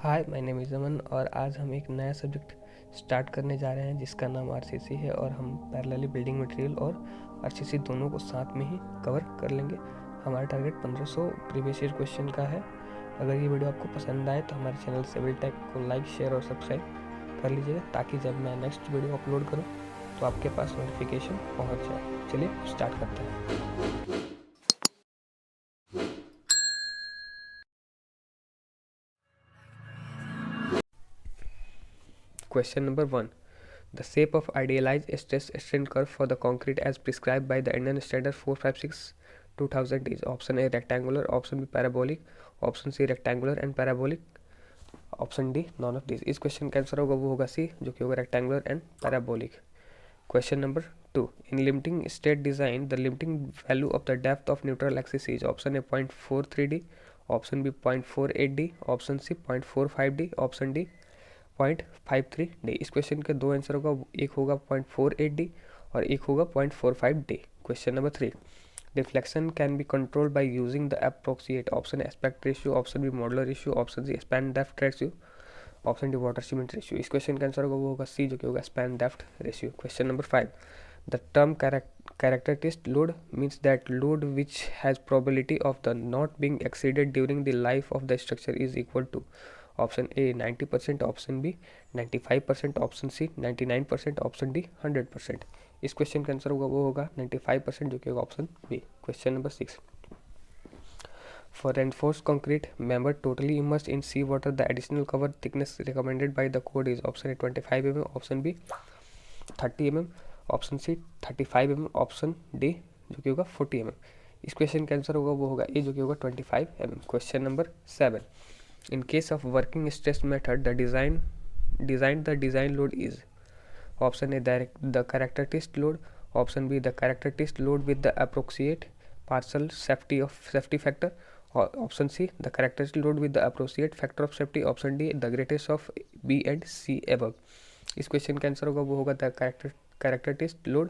Hi, my name is अमन और आज हम एक नया सब्जेक्ट स्टार्ट करने जा रहे हैं जिसका नाम आरसीसी है और हम पैरेलली बिल्डिंग मटेरियल और आरसीसी दोनों को साथ में ही कवर कर लेंगे। हमारा टारगेट 1500 प्रीवियस ईयर क्वेश्चन का है। अगर ये वीडियो आपको पसंद आए तो हमारे चैनल सिविल टेक को लाइक, शेयर और सब्सक्राइब कर लीजिएगा ताकि जब मैं नेक्स्ट वीडियो अपलोड करूँ तो आपके पास नोटिफिकेशन पहुँच जाए। चलिए स्टार्ट करते हैं। Question number 1. The shape of idealized stress strain curve for the concrete as prescribed by the Indian Standard 456/2000 is option A rectangular, option B parabolic, option C rectangular and parabolic, option D none of these. इस question का answer होगा वो होगा C, जो कि होगा rectangular and parabolic. Question number 2. In limiting state design, the limiting value of the depth of neutral axis is option A 0.43D, option B 0.48D, option C 0.45D, option D 0.53D. इस question के दो answer होगा, एक होगा 0.48D और एक होगा 0.45D. Question number 3. Deflection can be controlled by using the approximate. Option A aspect ratio, option B modular ratio, option C span depth ratio, option D water cement ratio. इस question का answer होगा वो होगा C, जो कि होगा span depth ratio. Question number 5. The term characteristic load means that load which has probability of the not being exceeded during the life of the structure is equal to option A 90%, option B 95%, option C 99%, option D 100%. इस question का answer होगा वो होगा 95%, जो कि होगा option B. Question number 6. For reinforced concrete member totally immersed in sea water, the additional cover thickness recommended by the code is option A 25 mm, option B 30 mm, option C 35 mm, option D जो कि होगा 40 mm. इस question का answer होगा वो होगा A, जो कि होगा 25 mm. Question number 7. In case of working stress method, the design load is option A the characteristic load, option B the characteristic load with the approximate partial safety factor, option C the characteristic load with the approximate factor of safety, option D the greatest of B and C above. इस question का answer होगा वो होगा the characteristic load,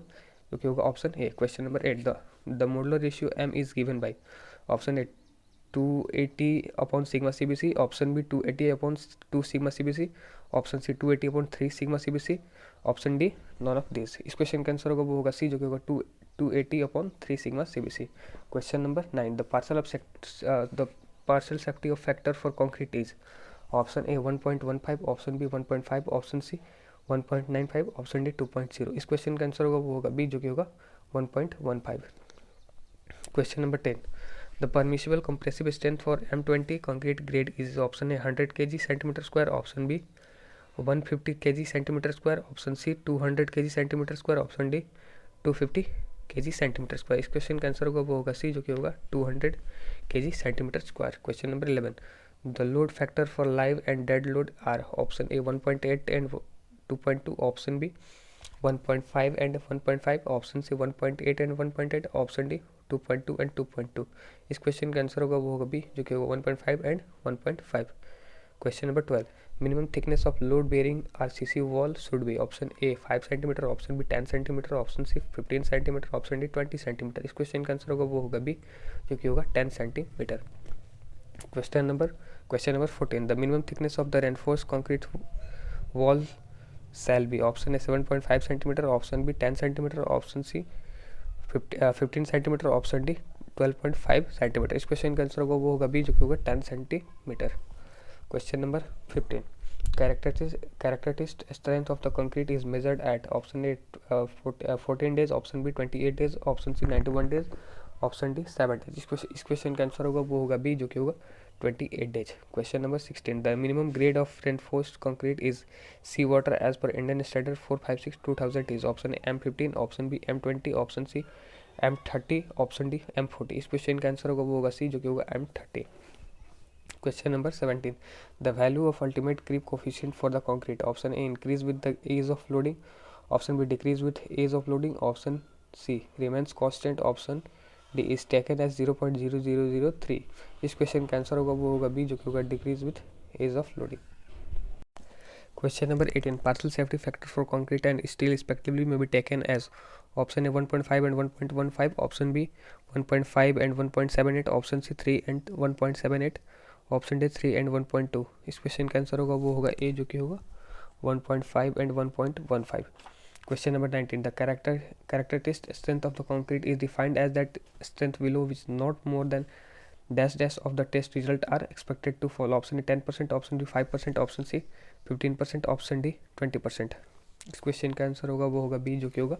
जो कि होगा option A. Question number 8. The modular ratio M is given by option A 280 upon sigma CBC, option B 280 upon 2 sigma CBC, option C 280 upon 3 sigma CBC, option D none of this. इस question का answer होगा वो होगा C, जो कि होगा 280 upon 3 sigma CBC. Question number 9. The partial safety of factor for concrete is option A 1.15, option B 1.5, option C 1.95, option D 2.0. इस question का आंसर होगा वो होगा बी, जो कि होगा 1.15. Question number 10. The permissible compressive strength for M20 concrete grade is option A 100 kg centimeter square, option B 150 kg centimeter square, option C 200 kg centimeter square, option D 250 kg centimeter square. इस question का answer होगा वो होगा C, जो कि होगा 200 kg centimeter square. Question number 11. The load factor for live and dead load are option A 1.8 and 2.2, option B 1.5 and 1.5, option C 1.8 and 1.8, option D 2.2 and 2.2. इस question का आंसर होगा वो होगा बी, जो कि होगा 1.5 and 1.5. Question number 12. Minimum thickness of load bearing RCC wall should be option A 5 centimetre, option B 10 centimetre, option C 15 centimetre, option D 20 centimetre. इस question का आंसर होगा वो होगा बी, जो कि होगा 10 centimetre. Question number 14. The minimum thickness of the reinforced concrete wall shall be option A 7.5 centimeter, option B 10 centimeter, option C 15 centimeter, option D 12.5 centimetre. इस question का आंसर होगा वो होगा बी, जो कि होगा 10 centimetre. Question number 15. Characteristic strength of the concrete is measured at option A 14 days, option B 28 days, option C 91 days, option D 7 days. इस question का आंसर होगा वो होगा बी, जो कि होगा 28 days. Question number 16. The minimum grade of reinforced concrete is seawater as per Indian Standard 456/2000 is option A M15, option B M20, option C M30, option D M40. इस question का answer होगा वो होगा C, जो कि होगा M30. Question number 17. The value of ultimate creep coefficient for the concrete, option A increase with the age of loading, option B decrease with age of loading, option C remains constant, option D is taken as 0.0003. इस question का answer होगा वो होगा B, जो कि होगा decrease with age of loading. Question number 18. Partial safety factor for concrete and steel respectively may be taken as option A 1.5 and 1.15, option B 1.5 and 1.78, option C 3 and 1.78, option D 3 and 1.2। इस question का answer होगा वो होगा A, जो कि होगा 1.5 and 1.15। Question number 19. The characteristic strength of the concrete is defined as that strength below which not more than dash dash of the test result are expected to fall. Option A 10%, option B 5%, option C 15%, option D 20%। इस question का answer होगा वो होगा B, जो कि होगा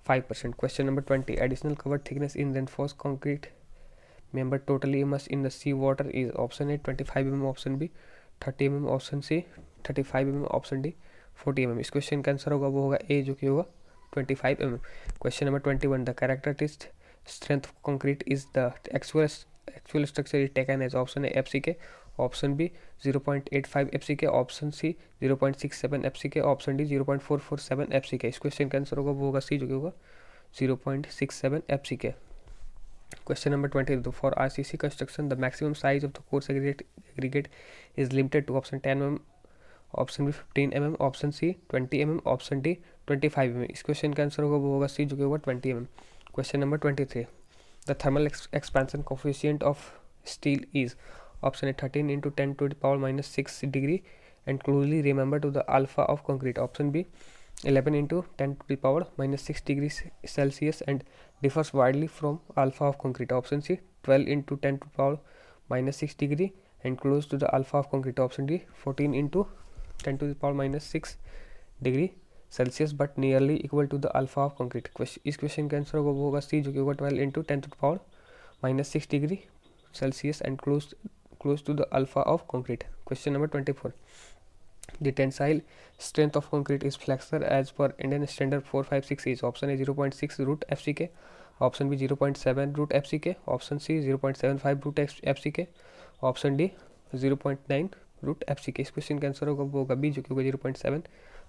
5%। Question number 20। Additional cover thickness in reinforce concrete member totally immersed in the sea water is option A 25 mm, option B 30 mm, option C 35 mm, option D 40 mm। इस question का answer होगा वो होगा A, जो कि होगा 25 mm। Question number 21। The characteristic strength of concrete is the actual structure is taken as option A FCK, option B 0.85 FCK, option C 0.67 FCK, option D 0.447 FCK। इस question का answer होगा वो होगा सी, जो कि होगा 0.67 FCK। Question number 22. For RCC construction, the maximum size of the course aggregate is limited to option 10 mm, option B 15 mm, option C 20 mm, option D 25 mm। इस question का answer होगा वो होगा सी, जो कि होगा 20 mm। Question number 23। The thermal expansion coefficient of steel is option A 13 into 10 to the power minus 6 degree and closely remember to the alpha of concrete, option B 11 into 10 to the power minus 6 degrees Celsius and differs widely from alpha of concrete, option C 12 into 10 to the power minus 6 degree and close to the alpha of concrete, option D 14 into 10 to the power minus 6 degree Celsius but nearly equal to the alpha of concrete। इस question का answer होगा वो होगा C, जो कि होगा 12 into 10 to the power minus 6 degree Celsius and close to the alpha of concrete। Question number 24. The tensile strength of concrete is flexor as per Indian standard 456 is option A 0.6 root FCK, option B 0.7 root FCK, option C 0.75 root FCK, option D 0.9 root FCK। इस question का answer होगा वो होगा B, जो कि होगा 0.7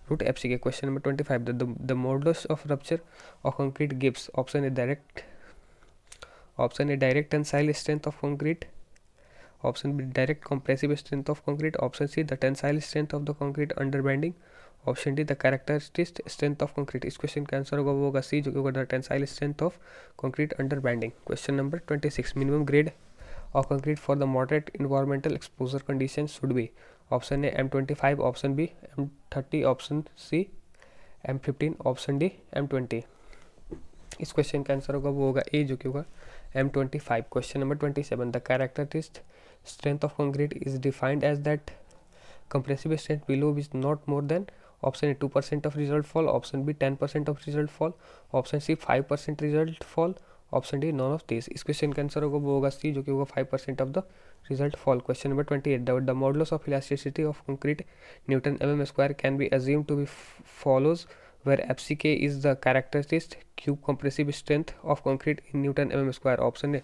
root FCK। Question number 25। The modulus of rupture of concrete gives option A direct tensile strength of concrete, option B direct compressive strength of concrete, option C the tensile strength of the concrete under bending, option D the characteristic strength of concrete। इस question का answer होगा वो होगा C, जो कि होगा the tensile strength of concrete under bending। Question number 26। Minimum grade of concrete for the moderate environmental exposure conditions should be option A M25, option B M30, option C M15, option D M20। इस question का answer होगा वो होगा A, जो कि होगा M25। Question number 27। The characteristic strength of concrete is defined as that compressive strength below is not more than option A 2% of result fall, option B 10% of result fall, option C 5% result fall, option D none of this. इस question का answer होगा वो होगा C, जो कि होगा 5% of the result fall. Question number 28। The modulus of elasticity of concrete newton mm² can be assume to be follows where FCK is the characteristic cube compressive strength of concrete in Newton mm²। Option A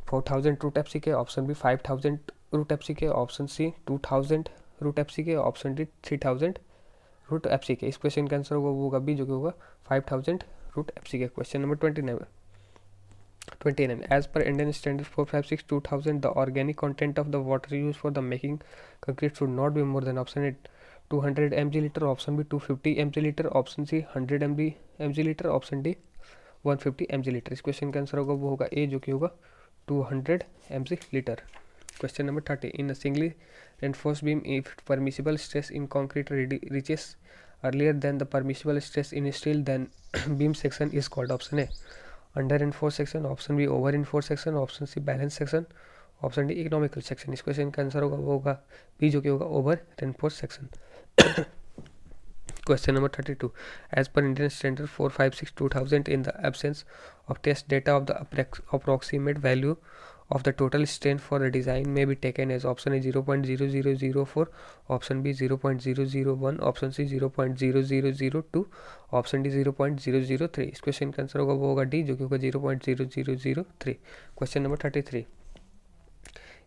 4000 root FCK, option B 5000 root FCK, option C 2000 root FCK, option D 3000 root FCK। इस question का answer होगा वो होगा B, जो कि होगा 5000 root FCK। Question number 29। As per Indian Standard 456/2000, the organic content of the water used for the making concrete should not be more than option A 200 mg/liter, option B 250 mg/liter, option C 100 mg/liter, option D 150 mg/liter। इस question का answer होगा वो होगा A, जो कि होगा 200 mg/liter। Question number 30. In a singly reinforced beam, if permissible stress in concrete reaches earlier than the permissible stress in steel, then beam section is called option A under reinforced section, option B over reinforced section, option C balance section, option D economical section. इस question का answer होगा वो होगा B, जो कि होगा over reinforce section. Question number 32। As per Indian standard 456/2000, in the absence of test data of the approximate value of the total strain for a design may be taken as option A 0.0004, option B 0.001, option C 0.0002, option D 0.003। इस question का answer होगा वो होगा D, जो कि होगा 0.0003। Question number 33।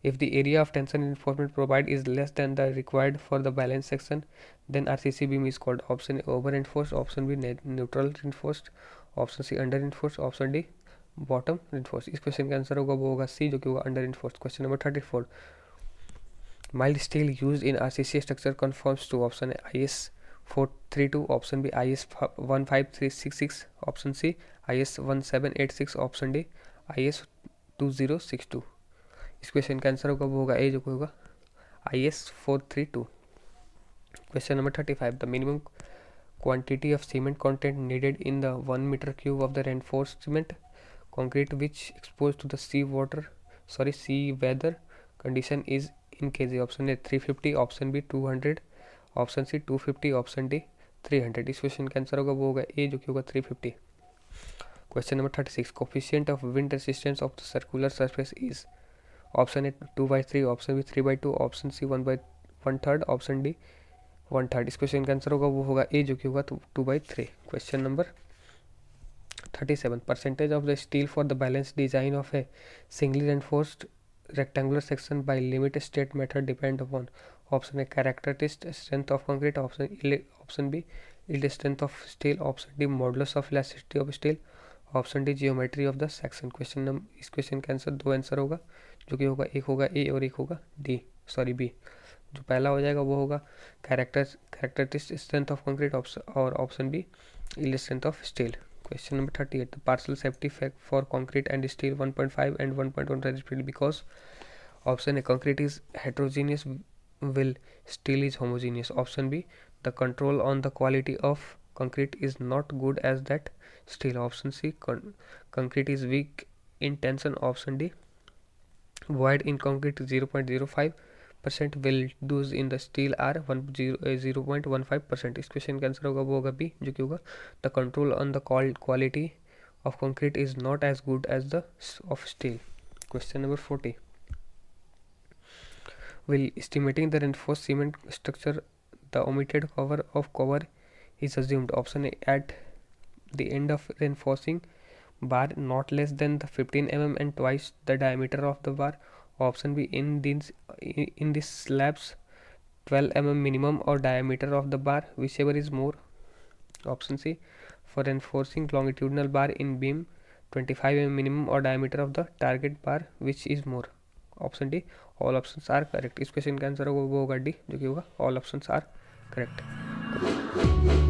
If the area of tension reinforcement provided is less than the required for the balance section, then RCC beam is called option A over reinforced, option B neutral reinforced, option C under reinforced, option D bottom reinforce. इस question का answer होगा वो होगा C, जो कि होगा under reinforce. Question number 34। Mild steel use in RCC structure confirms to option A IS 432, option B IS 15366, option C IS 1786, option D IS 2062। इस question का आंसर होगा वो होगा ए, जो कि होगा IS 432। Question number 35, the minimum quantity of cement content needed in the 1 meter cube of the reinforced cement concrete which exposed to the sea weather condition is in kg। Option A 350, option B 200, option C 250, option D 300। इस question का answer होगा वो होगा A, जो कि होगा 350। Question number 36, coefficient of wind resistance of the circular surface is. Option A 2/3, option B 3/2, option C 1/1/3, option D 1/3। इस question का आंसर होगा वो होगा ए, जो कि होगा 2/3। Question number 37, percentage of the steel for the balance design of a singly reinforced rectangular section by limit state method depend upon। Option A characteristic strength of concrete, option B yield strength of steel, option D modulus of elasticity of steel, option D geometry of the section. इस question का answer दो answer होगा, जो कि होगा एक होगा ए और एक होगा बी। जो पहला हो जाएगा वो होगा कैरेक्टरिस्टिक स्ट्रेंथ ऑफ कंक्रीट, और option B yield strength of steel। Question number 38, the partial safety factor for concrete and steel 1.5 and 1.1 respectively because option A concrete is heterogeneous while steel is homogeneous, option B the control on the quality of concrete is not good as that steel, option C concrete is weak in tension, option D void in concrete 0.05% will do's in the steel are 0.15%। इस question का answer होगा वो होगा B, जो कि होगा the control on the quality of concrete is not as good as the of steel. Question number 40, while estimating the reinforced cement structure the omitted cover of cover is assumed। option A at the end of reinforcing bar not less than the 15 mm and twice the diameter of the bar, option B in this slabs 12 mm minimum or diameter of the bar whichever is more, option C for reinforcing longitudinal bar in beam 25 mm minimum or diameter of the target bar which is more, option D all options are correct. इस question का answer होगा वो होगा D, जो कि होगा all options are correct.